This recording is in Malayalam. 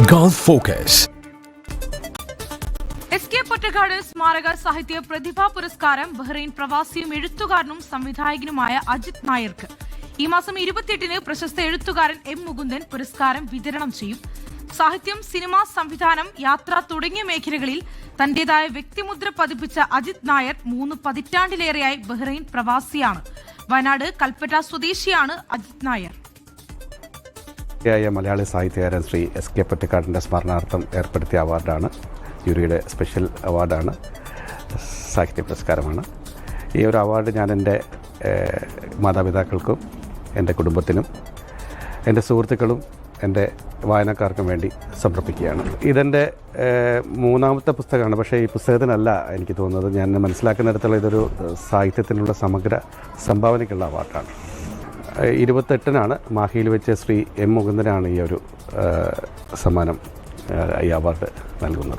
Gulf Focus. SK പൊറ്റക്കാട് സ്മാരക സാഹിത്യ പ്രതിഭാ പുരസ്കാരം ബഹ്റൈൻ പ്രവാസിയും എഴുത്തുകാരനും സംവിധായകനുമായ അജിത് നായർക്ക് ഈ മാസം 28-ന് പ്രശസ്ത എഴുത്തുകാരൻ M. മുകുന്ദൻ പുരസ്കാരം വിതരണം ചെയ്യും. സാഹിത്യം, സിനിമ, സംവിധാനം, യാത്ര തുടങ്ങിയ മേഖലകളിൽ തന്റേതായ വ്യക്തിമുദ്ര പതിപ്പിച്ച അജിത് നായർ 3 പതിറ്റാണ്ടിലേറെയായി ബഹ്റൈൻ പ്രവാസിയാണ്. വയനാട് കൽപ്പറ്റ സ്വദേശിയാണ് അജിത് നായർ. മലയാളി സാഹിത്യകാരൻ ശ്രീ SK പൊറ്റക്കാടിൻ്റെ സ്മരണാർത്ഥം ഏർപ്പെടുത്തിയ അവാർഡാണ്. ജൂറിയുടെ സ്പെഷ്യൽ അവാർഡാണ്, സാഹിത്യ പുരസ്കാരമാണ്. ഈ ഒരു അവാർഡ് ഞാൻ എൻ്റെ മാതാപിതാക്കൾക്കും എൻ്റെ കുടുംബത്തിനും എൻ്റെ സുഹൃത്തുക്കളും എൻ്റെ വായനക്കാർക്കും വേണ്ടി സമർപ്പിക്കുകയാണ്. ഇതെൻ്റെ 3ാമത്തെ പുസ്തകമാണ്. പക്ഷേ ഈ പുസ്തകത്തിനല്ല എനിക്ക് തോന്നുന്നത്, ഞാൻ മനസ്സിലാക്കുന്നിടത്തോളം ഇതൊരു സാഹിത്യത്തിനുള്ള സമഗ്ര സംഭാവനയ്ക്കുള്ള അവാർഡാണ്. 28-നാണ് മാഹിയിൽ വെച്ച് ശ്രീ M. മുകുന്ദനാണ് ഈ ഒരു സമ്മാനം, ഈ അവാർഡ് നൽകുന്നത്.